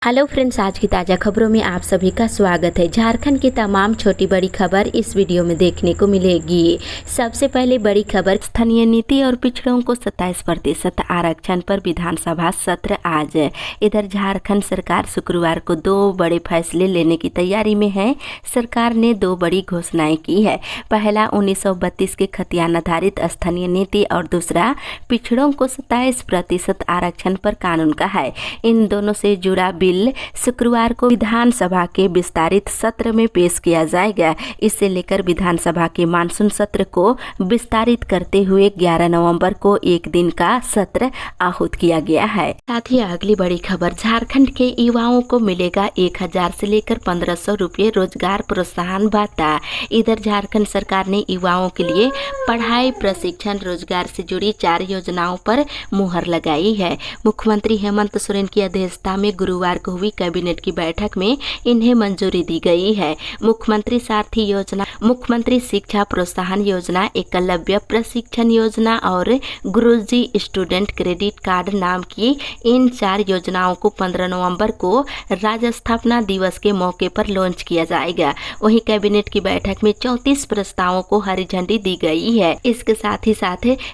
Hello friends, आज की ताज़ा खबरों में आप सभी का स्वागत है। झारखंड की तमाम छोटी बड़ी खबर इस वीडियो में देखने को मिलेगी। सबसे पहले बड़ी खबर, स्थानीय नीति और पिछड़ों को 27% आरक्षण पर विधानसभा सत्र आज। इधर झारखंड सरकार शुक्रवार को 2 बड़े फैसले लेने की तैयारी में है। सरकार ने 2 बड़ी घोषणाएं की है। पहला 1932 के खतियान आधारित स्थानीय नीति और दूसरा पिछड़ों को 27% आरक्षण पर कानून का है। इन दोनों से जुड़ा बिल शुक्रवार को विधानसभा के विस्तारित सत्र में पेश किया जाएगा। इसे लेकर विधानसभा के मानसून सत्र को विस्तारित करते हुए 11 नवंबर को एक दिन का सत्र आहूत किया गया है। साथ ही अगली बड़ी खबर, झारखंड के युवाओं को मिलेगा 1000 से लेकर 1500 रुपये रोजगार प्रोत्साहन भत्ता। इधर झारखंड सरकार ने युवाओं के लिए पढ़ाई, प्रशिक्षण, रोजगार से जुड़ी 4 योजनाओं पर मुहर लगाई है। मुख्यमंत्री हेमंत सोरेन की अध्यक्षता में गुरुवार को हुई कैबिनेट की बैठक में इन्हें मंजूरी दी गई है। मुख्यमंत्री सारथी योजना, मुख्यमंत्री शिक्षा प्रोत्साहन योजना, एकलव्य प्रशिक्षण योजना और गुरुजी स्टूडेंट क्रेडिट कार्ड नाम की इन 4 योजनाओं को 15 नवंबर को राज्य स्थापना दिवस के मौके पर लॉन्च किया जाएगा। वहीं कैबिनेट की बैठक में 34 प्रस्तावों को हरी झंडी दी गई है। इसके साथ ही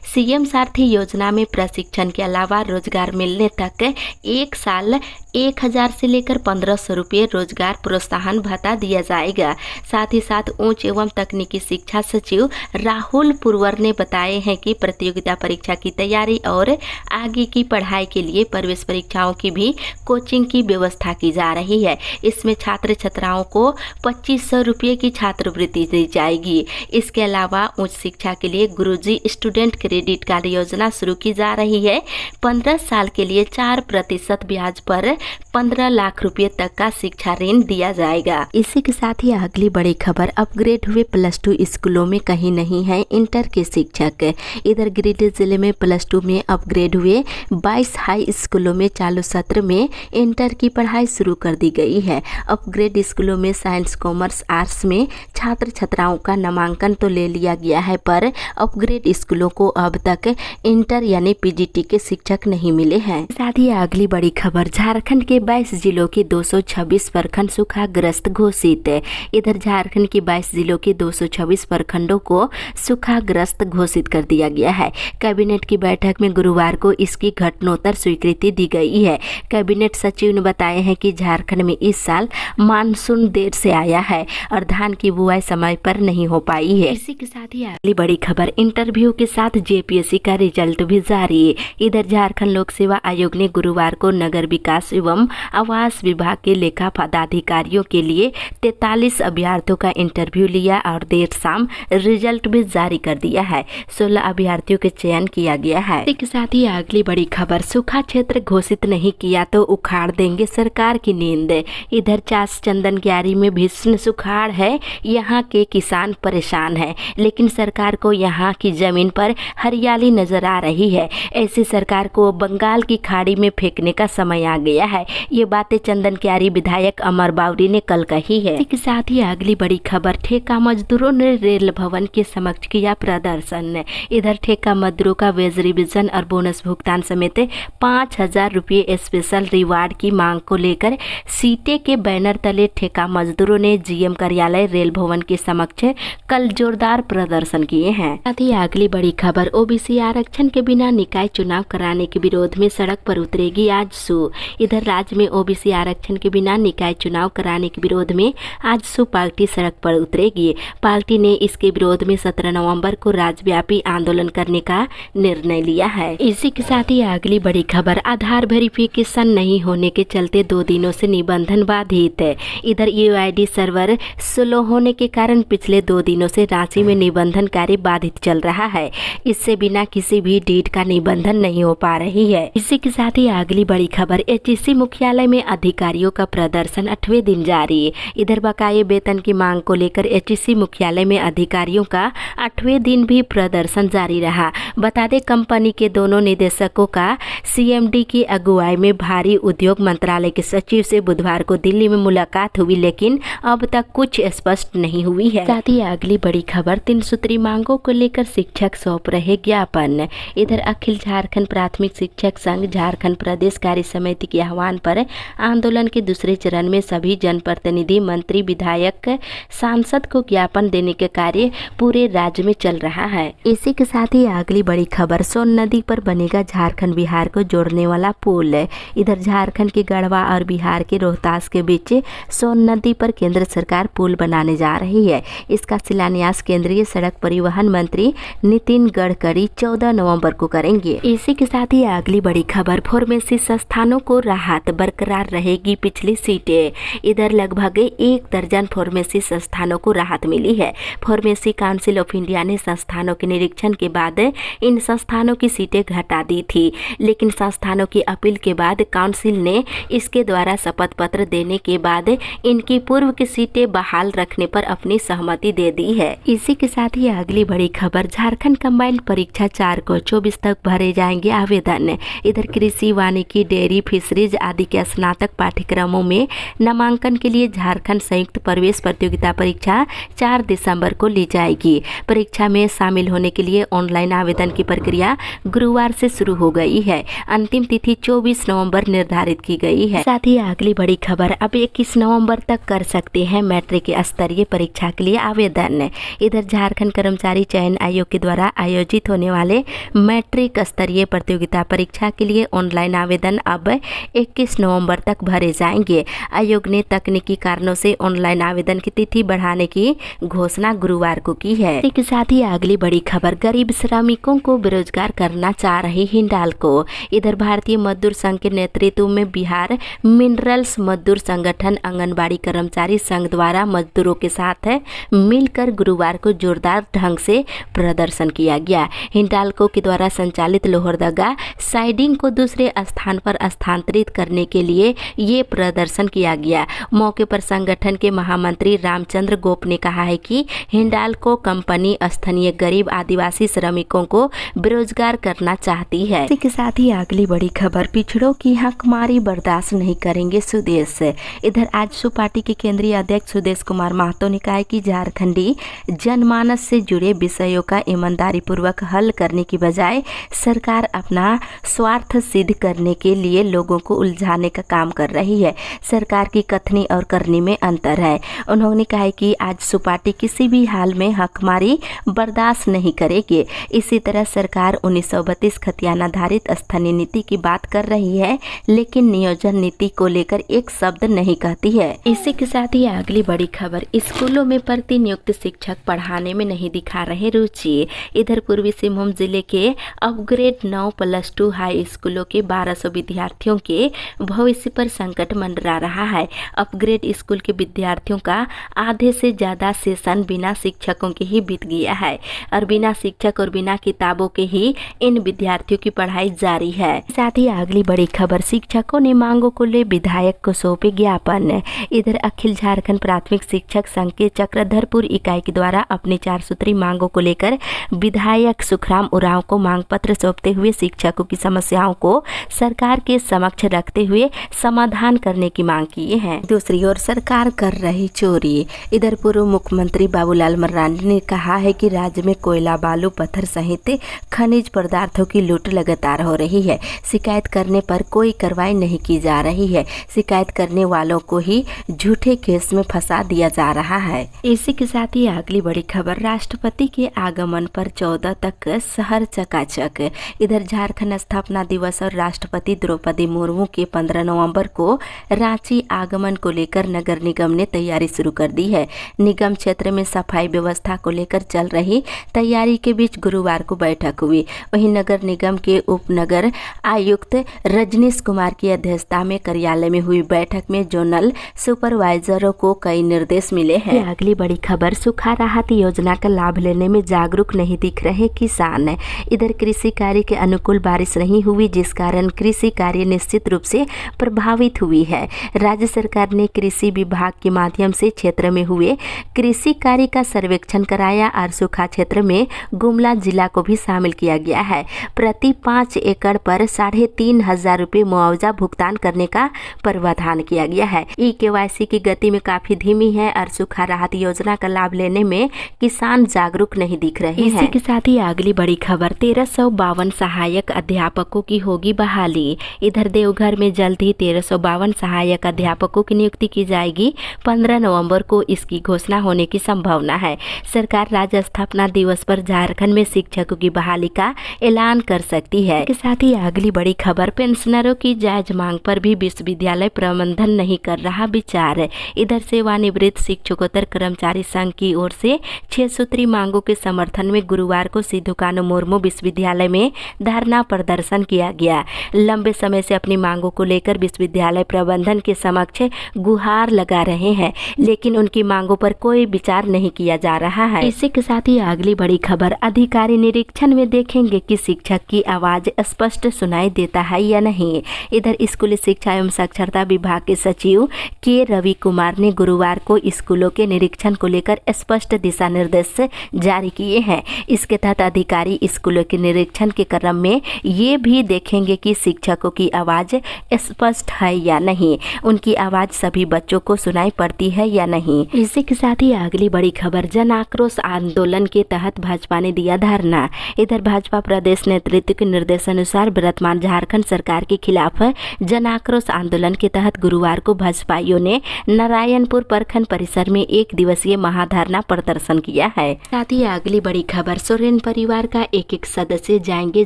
सीएम सारथी योजना में प्रशिक्षण के अलावा रोजगार मिलने तक 1 साल 1000 से लेकर 1500 रुपये रोजगार प्रोत्साहन भत्ता दिया जाएगा। साथ ही साथ उच्च एवं तकनीकी शिक्षा सचिव राहुल पुरवर ने बताए हैं कि प्रतियोगिता परीक्षा की तैयारी और आगे की पढ़ाई के लिए प्रवेश परीक्षाओं की भी कोचिंग की व्यवस्था की जा रही है। इसमें छात्र छात्राओं को 2500 रुपये की छात्रवृत्ति दी जाएगी। इसके अलावा उच्च शिक्षा के लिए गुरुजी स्टूडेंट क्रेडिट कार्ड योजना शुरू की जा रही है। 15 साल के लिए 4% ब्याज पर 15 लाख रुपए तक का शिक्षा ऋण दिया जाएगा। इसी के साथ ही अगली बड़ी खबर, अपग्रेड हुए +2 स्कूलों में कहीं नहीं है इंटर के शिक्षक। इधर गिरिडीह जिले में +2 में अपग्रेड हुए 22 हाई स्कूलों में चालू सत्र में इंटर की पढ़ाई शुरू कर दी गई है। अपग्रेड स्कूलों में साइंस, कॉमर्स, आर्ट्स में छात्र छात्राओं का नामांकन तो ले लिया गया है, पर अपग्रेड स्कूलों को अब तक इंटर यानी पीजीटी के शिक्षक नहीं मिले हैं। साथ ही अगली बड़ी खबर, झारखंड के 22 जिलों के 226 प्रखंड सूखाग्रस्त घोषित। इधर झारखंड के 22 जिलों के 226 प्रखंडों को सूखाग्रस्त घोषित कर दिया गया है। कैबिनेट की बैठक में गुरुवार को इसकी घटनोत्तर स्वीकृति दी गई है। कैबिनेट सचिव ने बताया है कि झारखंड में इस साल मानसून देर से आया है और धान की बुआई समय पर नहीं हो पाई है। इसी के साथ ही अगली बड़ी खबर, इंटरव्यू के साथ जेपीएससी का रिजल्ट भी जारी। इधर झारखंड लोक सेवा आयोग ने गुरुवार को नगर विकास एवं आवास विभाग के लेखा पदाधिकारियों के लिए 43 अभ्यर्थियों का इंटरव्यू लिया और देर शाम रिजल्ट भी जारी कर दिया है। 16 अभ्यर्थियों के चयन किया गया है। इसके साथ ही अगली बड़ी खबर, सूखा क्षेत्र घोषित नहीं किया तो उखाड़ देंगे सरकार की नींद। इधर चास चंदन क्यारी में भीषण सुखाड़ है। यहाँ के किसान परेशान है, लेकिन सरकार को यहाँ की जमीन पर हरियाली नजर आ रही है। ऐसी सरकार को बंगाल की खाड़ी में फेंकने का समय आ गया है। ये बातें चंदन क्यारी विधायक अमर बावरी ने कल कही है। इसके साथ ही अगली बड़ी खबर, ठेका मजदूरों ने रेल भवन के समक्ष किया प्रदर्शन। इधर ठेका मजदूरों का वेज रिविजन और बोनस भुगतान समेत 5000 रुपये स्पेशल रिवार्ड की मांग को लेकर सीटे के बैनर तले ठेका मजदूरों ने जीएम कार्यालय रेल भवन के समक्ष कल जोरदार प्रदर्शन किए हैं। साथ ही अगली बड़ी खबर, ओबीसी आरक्षण के बिना निकाय चुनाव कराने के विरोध में सड़क पर उतरेगी आजसू। इधर राज्य में ओबीसी आरक्षण के बिना निकाय चुनाव कराने के विरोध में आजसू पार्टी सड़क पर उतरेगी। पार्टी ने इसके विरोध में 17 नवंबर को राज्यव्यापी आंदोलन करने का निर्णय लिया है। इसी के साथ ही अगली बड़ी खबर, आधार वेरिफिकेशन नहीं होने के चलते 2 दिनों से निबंधन बाधित है। इधर यूआईडी सर्वर स्लो होने के कारण पिछले 2 दिनों से रांची में निबंधन कार्य बाधित चल रहा है। इससे बिना किसी भी डीड का निबंधन नहीं हो पा रही है। इसी के साथ ही अगली बड़ी खबर, एचईसी मुख्यालय में अधिकारियों का प्रदर्शन 8वें दिन जारी। इधर बकाये वेतन की मांग को लेकर एचईसी मुख्यालय में अधिकारियों का 8वें दिन भी प्रदर्शन जारी रहा। बता दें, कंपनी के दोनों निदेशकों का सीएमडी की अगुवाई में भारी उद्योग मंत्रालय के सचिव से बुधवार को दिल्ली में मुलाकात हुई, लेकिन अब तक कुछ स्पष्ट नहीं हुई है। साथ ही अगली बड़ी खबर, 3 सूत्री मांगों को लेकर शिक्षक सौंप रहे ज्ञापन। इधर अखिल झारखंड प्राथमिक शिक्षक संघ झारखंड प्रदेश कार्य समिति की आह्वान पर आंदोलन के दूसरे चरण में सभी जनप्रतिनिधि, मंत्री, विधायक, सांसद को ज्ञापन देने के कार्य पूरे राज्य में चल रहा है। इसी के साथ ही अगली बड़ी खबर, सोन नदी पर बनेगा झारखंड बिहार को जोड़ने वाला पुल। इधर झारखंड के गढ़वा और बिहार के रोहतास के बीच सोन नदी पर केंद्र सरकार पुल बनाने जा रही है। इसका शिलान्यास केंद्रीय सड़क परिवहन मंत्री नितिन गडकरी 14 नवंबर को करेंगे। इसी के साथ ही अगली बड़ी खबर, फार्मेसी संस्थानों को राहत, बरकरार रहेगी पिछली सीटें। इधर लगभग 1 दर्जन फार्मेसी संस्थानों को राहत मिली है। फार्मेसी काउंसिल ऑफ इंडिया ने संस्थानों के निरीक्षण के बाद इन संस्थानों की सीटें घटा दी थी, लेकिन संस्थानों की अपील के बाद काउंसिल ने इसके द्वारा शपथ पत्र देने के बाद इनकी पूर्व की सीटें बहाल रखने पर अपनी सहमति दे दी है। इसी के साथ ही अगली बड़ी खबर, झारखंड कंबाइंड परीक्षा 4 को 24 तक भरे जाएंगे आवेदन। इधर कृषि, वानिकी, डेयरी, फिशरीज आदि के स्नातक पाठ्यक्रमों में नामांकन के लिए झारखंड संयुक्त प्रवेश प्रतियोगिता परीक्षा 4 दिसंबर को ली जाएगी। परीक्षा में शामिल होने के लिए ऑनलाइन आवेदन की प्रक्रिया गुरुवार से शुरू हो गई है। अंतिम तिथि 24 नवंबर निर्धारित की गई है। साथ ही अगली बड़ी खबर, अब 21 नवंबर तक कर सकते हैं मैट्रिक स्तरीय परीक्षा के लिए आवेदन। इधर झारखंड कर्मचारी चयन आयोग के द्वारा आयोजित होने वाले मैट्रिक स्तरीय प्रतियोगिता परीक्षा के लिए ऑनलाइन आवेदन अब 21 नवंबर तक भरे जाएंगे। आयोग ने तकनीकी कारणों से ऑनलाइन आवेदन की तिथि बढ़ाने की घोषणा गुरुवार को की है। इसी के साथ ही अगली बड़ी खबर, गरीब श्रमिकों को बेरोजगार करना चाह रही हिंडाल्को। इधर भारतीय मजदूर संघ के नेतृत्व में बिहार मिनरल्स मजदूर संगठन आंगनबाड़ी कर्मचारी संघ द्वारा मजदूरों के साथ मिलकर गुरुवार को जोरदार ढंग से प्रदर्शन किया गया। हिंडाल्को के द्वारा संचालित लोहरदगा साइडिंग को दूसरे स्थान पर स्थानांतरित करने के लिए ये प्रदर्शन किया गया। मौके पर संगठन के महामंत्री रामचंद्र गोप ने कहा है कि हिंडाल्को कंपनी स्थानीय गरीब आदिवासी श्रमिकों को बेरोजगार करना चाहती है। इसी के साथ ही अगली बड़ी खबर, पिछड़ों की हकमारी बर्दाश्त नहीं करेंगे सुदेश। इधर आजसू पार्टी के केंद्रीय अध्यक्ष सुदेश कुमार महतो ने कहा कि झारखंडी जनमानस से जुड़े विषयों का ईमानदारी पूर्वक हल करने की बजाय सरकार अपना स्वार्थ सिद्ध करने के लिए लोगों को उलझाने का काम कर रही है। सरकार की कथनी और करनी में अंतर है। उन्होंने कहा कि आजसू पार्टी किसी भी हाल में हकमारी बर्दाश्त नहीं करेगी। इसी तरह सरकार 1932 खतियानाधारित स्थानीय नीति की बात कर रही है, लेकिन नियोजन नीति को लेकर एक शब्द नहीं कहती है। इसी के साथ ही अगली बड़ी खबर, स्कूलों में प्रतिनियुक्त शिक्षक पढ़ाने में नहीं दिखा रहे रुचि। इधर पूर्वी सिंहभूम जिले के अपग्रेड 9+2 हाई स्कूलों के 1200 विद्यार्थियों के भविष्य पर संकट मंडरा रहा है। अपग्रेड स्कूल के विद्यार्थियों का आधे से ज्यादा सेशन बिना शिक्षकों के ही बीत गया है और बिना शिक्षक और बिना किताबों के ही इन विद्यार्थियों की पढ़ाई जारी है। साथ ही अगली बड़ी खबर, शिक्षकों ने मांगों को ले विधायक को सौंपे ज्ञापन। इधर अखिल झारखंड प्राथमिक शिक्षक संघ के चक्रधरपुर इकाई के द्वारा अपनी 4 सूत्री मांगों को लेकर विधायक सुखराम उरांव को मांग पत्र सौंपते हुए शिक्षकों की समस्याओं को सरकार के समक्ष रखते हुए समाधान करने की मांग की है। दूसरी ओर सरकार कर रही चोरी। इधर पूर्व मुख्यमंत्री बाबूलाल मर्रांडी ने कहा है कि राज्य में कोयला, बालू, पत्थर सहित खनिज पदार्थों की लूट लगातार हो रही है। शिकायत करने पर कोई कार्रवाई नहीं की जा रही है। शिकायत करने वालों को ही झूठे केस में फंसा दिया जा रहा है। इसी के साथ ही अगली बड़ी खबर, राष्ट्रपति के आगमन पर 14 तक शहर चकाचक। इधर झारखंड स्थापना दिवस और राष्ट्रपति द्रौपदी मुर्मू के 15 नवंबर को रांची आगमन को लेकर नगर निगम ने तैयारी शुरू कर दी है। निगम क्षेत्र में सफाई व्यवस्था को लेकर चल रही तैयारी के बीच गुरुवार को बैठक हुई। वहीं नगर निगम के उप नगर आयुक्त रजनीश कुमार की अध्यक्षता में कार्यालय में हुई बैठक में जोनल सुपरवाइजरों को कई निर्देश मिले हैं। अगली बड़ी खबर, सूखा राहत योजना का लाभ लेने में जागरूक नहीं दिख रहे किसान। इधर कृषि कार्य के अनुकूल बारिश नहीं हुई, जिस कारण कृषि कार्य निश्चित रूप से प्रभावित हुई है। राज्य सरकार ने कृषि विभाग के माध्यम से क्षेत्र में हुए कृषि कार्य का सर्वेक्षण कराया और सूखा क्षेत्र में गुमला जिला को भी शामिल किया गया है। प्रति 5 एकड़ पर 3,500 रुपये मुआवजा भुगतान करने का प्रावधान किया गया है। KYC की गति में काफी धीमी है और सूखा राहत योजना का लाभ लेने में किसान जागरूक नहीं दिख रहे हैं। इसी के साथ ही अगली बड़ी खबर, 1352 सहायक अध्यापकों की होगी बहाली। इधर देवघर देवघर में जल्द ही 1352 सहायक अध्यापकों की नियुक्ति की जाएगी। 15 नवंबर को इसकी घोषणा होने की संभावना है। सरकार राज्य स्थापना दिवस पर झारखंड में शिक्षकों की बहाली का ऐलान कर सकती है। इसके साथ ही अगली बड़ी खबर, पेंशनरों की जायज मांग पर भी विश्वविद्यालय प्रबंधन नहीं कर रहा विचार। इधर सेवानिवृत्त शिक्षकोत्तर कर्मचारी संघ की ओर से 6 सूत्री मांगों के समर्थन में गुरुवार को सिद्धू कानू मुर्मू विश्वविद्यालय में धरना प्रदर्शन किया गया। लंबे समय से अपनी मांगों को लेकर विश्वविद्यालय प्रबंधन के समक्ष गुहार लगा रहे हैं, लेकिन उनकी मांगों पर कोई विचार नहीं किया जा रहा है। इसी के साथ ही अगली बड़ी खबर, अधिकारी निरीक्षण में देखेंगे कि शिक्षक की आवाज स्पष्ट सुनाई देता है या नहीं। इधर स्कूली शिक्षा एवं साक्षरता विभाग के सचिव के रवि कुमार ने गुरुवार को स्कूलों के निरीक्षण को लेकर स्पष्ट दिशा निर्देश जारी किए हैं। इसके तहत अधिकारी स्कूलों के निरीक्षण के क्रम में ये भी देखेंगे कि शिक्षकों की आवाज स्पष्ट है या नहीं, उनकी आवाज सभी बच्चों को सुनाई पड़ती है या नहीं। इसी के साथ ही अगली बड़ी खबर, जन आक्रोश आंदोलन के तहत भाजपा ने दिया धरना। इधर भाजपा प्रदेश नेतृत्व के निर्देशानुसार वर्तमान झारखंड सरकार के खिलाफ जन आक्रोश आंदोलन के तहत गुरुवार को भाजपाइयों ने नारायणपुर प्रखंड परिसर में 1 दिवसीय महाधरना प्रदर्शन किया है। साथ ही अगली बड़ी खबर, सोरेन परिवार का एक सदस्य जाएंगे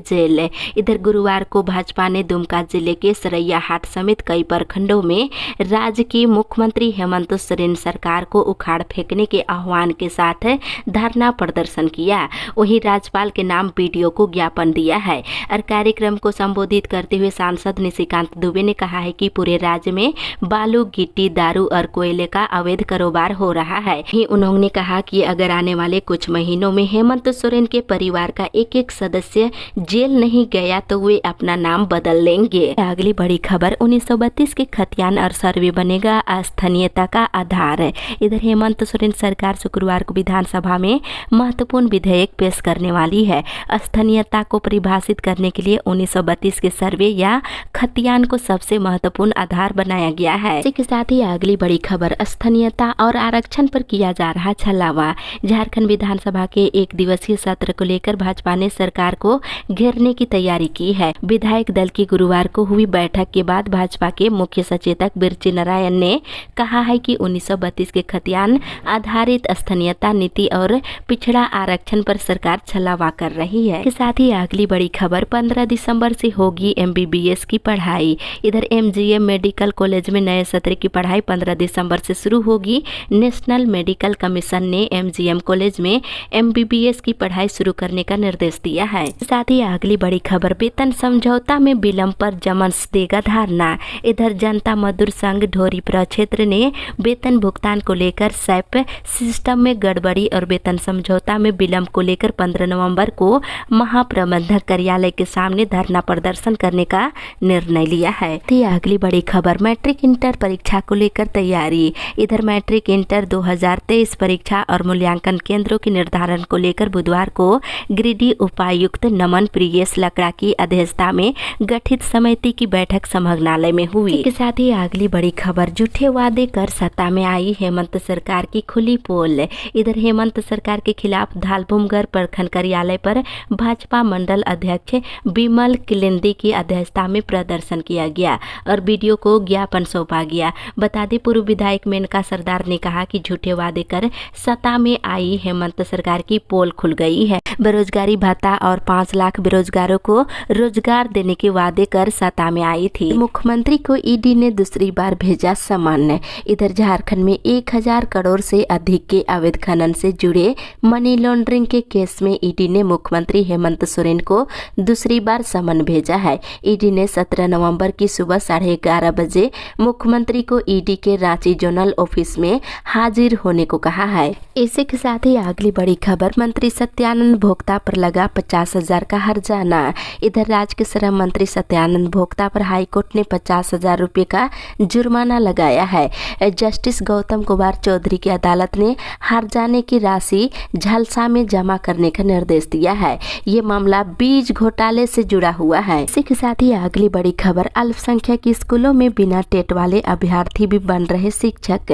जेल। इधर गुरुवार को भाजपा ने दुमका जिले के सरैयाहाट समेत कई प्रखंडों में राज्य की मुख्यमंत्री हेमंत सोरेन सरकार को उखाड़ फेंकने के आह्वान के साथ धरना प्रदर्शन किया। वहीं राज्यपाल के नाम वीडियो को ज्ञापन दिया है। और कार्यक्रम को संबोधित करते हुए सांसद निशिकांत दुबे ने कहा है कि पूरे राज्य में बालू, गिट्टी, दारू और कोयले का अवैध कारोबार हो रहा है। उन्होंने कहा कि अगर आने वाले कुछ महीनों में हेमंत सोरेन के परिवार का एक सदस्य जेल नहीं गया तो वे अपना नाम बदल लेंगे। अगली बड़ी खबर, 1932 के खतियान और सर्वे बनेगा स्थानीयता का आधार। इधर हेमंत सोरेन सरकार शुक्रवार को विधानसभा में महत्वपूर्ण विधेयक पेश करने वाली है। स्थानीयता को परिभाषित करने के लिए 1932 के सर्वे या खतियान को सबसे महत्वपूर्ण आधार बनाया गया है। इसी के साथ ही अगली बड़ी खबर, स्थानीयता और आरक्षण पर किया जा रहा छलावा। झारखंड विधानसभा के 1 दिवसीय सत्र को लेकर भाजपा ने सरकार को घेरने की तैयारी की है। विधायक दल की गुरुवार को हुई बैठक के बाद भाजपा के मुख्य सचेतक बिरची नारायण ने कहा है कि 1932 के खतियान आधारित स्थानीयता नीति और पिछड़ा आरक्षण पर सरकार छलावा कर रही है। के साथ ही अगली बड़ी खबर, 15 दिसंबर से होगी MBBS की पढ़ाई। इधर MGM मेडिकल कॉलेज में नए सत्र की पढ़ाई 15 दिसंबर से शुरू होगी। नेशनल मेडिकल कमीशन ने MGM कॉलेज में MBBS की पढ़ाई शुरू करने का निर्देश दिया है। साथ ही अगली बड़ी खबर, वेतन समझौता में विलंब पर जमस देगा धरना। इधर जनता मजदूर संघ ढोरी प्रक्षेत्र ने वेतन भुगतान को लेकर सैप सिस्टम में गड़बड़ी और वेतन समझौता में विलंब को लेकर 15 नवंबर को महाप्रबंधक कार्यालय के सामने धरना प्रदर्शन करने का निर्णय लिया है। अगली बड़ी खबर, मैट्रिक इंटर परीक्षा को लेकर तैयारी। इधर मैट्रिक इंटर 2023 परीक्षा और मूल्यांकन केंद्रों के निर्धारण को लेकर बुधवार को गिरिडीह उपायुक्त नमन प्रियेश लकड़ा की अध्यक्षता में गठित समिति की बैठक संभागनालय में हुई। इसके साथ ही अगली बड़ी खबर, झूठे वादे कर सत्ता में आई हेमंत सरकार की खुली पोल। इधर हेमंत सरकार के खिलाफ धालभूमगढ़ प्रखंड कार्यालय पर भाजपा मंडल अध्यक्ष विमल किलेंदी की अध्यक्षता में प्रदर्शन किया गया और वीडियो को ज्ञापन सौंपा गया। बता दें, पूर्व विधायक मेनका सरदार ने कहा कि झूठे वादे कर सत्ता में आई हेमंत सरकार की पोल खुल गई है। बेरोजगारी भत्ता और 5 लाख बेरोजगारों को रोजगार देने के वादे कर सत्ता में आई थी। मुख्यमंत्री को ईडी ने दूसरी बार भेजा समन। इधर झारखंड में 1000 करोड़ से अधिक के अवैध खनन से जुड़े मनी लॉन्ड्रिंग के केस में ईडी ने मुख्यमंत्री हेमंत सोरेन को दूसरी बार समन भेजा है। ईडी ने 17 नवंबर की सुबह 11:30 बजे मुख्यमंत्री को ईडी के रांची जोनल ऑफिस में हाजिर होने को कहा है। इसी के साथ ही अगली बड़ी खबर, मंत्री सत्यानंद भोक्ता पर लगा 50,000 का हर्जाना। इधर राज्य के श्रम मंत्री सत्यानंद भोक्ता पर हाईकोर्ट ने 50,000 रुपये का जुर्माना लगाया है। जस्टिस गौतम कुमार चौधरी की अदालत ने हर्जाने की राशि झलसा में जमा करने का निर्देश दिया है। ये मामला बीज घोटाले से जुड़ा हुआ है। इसी के साथ ही अगली बड़ी खबर, अल्पसंख्यक स्कूलों में बिना टेट वाले अभ्यर्थी भी बन रहे शिक्षक।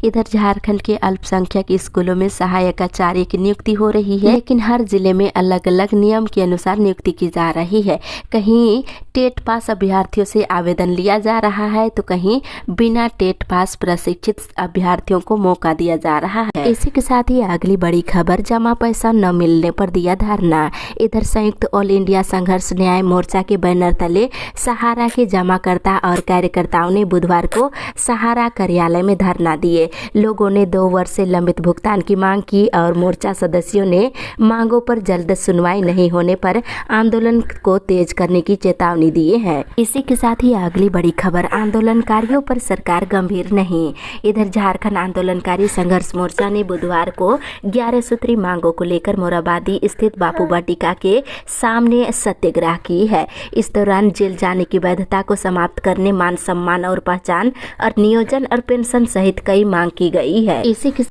इधर झारखंड के अल्पसंख्यक स्कूलों में सहायक आचार्य की नियुक्ति हो रही है, लेकिन हर जिले में अलग अलग नियम के अनुसार नियुक्ति की जा रही है। कहीं टेट पास अभ्यर्थी अभ्यर्थियों से आवेदन लिया जा रहा है तो कहीं बिना टेट पास प्रशिक्षित अभ्यर्थियों को मौका दिया जा रहा है। इसी के साथ ही अगली बड़ी खबर, जमा पैसा न मिलने पर दिया धरना। इधर संयुक्त ऑल इंडिया संघर्ष न्याय मोर्चा के बैनर तले सहारा के जमाकर्ता और कार्यकर्ताओं ने बुधवार को सहारा कार्यालय में धरना दिए। लोगों ने 2 वर्ष से लंबित भुगतान की मांग की और मोर्चा सदस्यों ने मांगों पर जल्द सुनवाई नहीं होने पर आंदोलन को तेज करने की चेतावनी दी है। इसी के साथ ही अगली बड़ी खबर, आंदोलनकारियों पर सरकार गंभीर नहीं। इधर झारखंड आंदोलनकारी संघर्ष मोर्चा ने बुधवार को 11 सूत्री मांगों को लेकर मोराबादी स्थित बापू वाटिका के सामने सत्याग्रह की है। इस दौरान जेल जाने की वैधता को समाप्त करने, मान सम्मान और पहचान और नियोजन और पेंशन सहित कई मांग की गई है। इसी के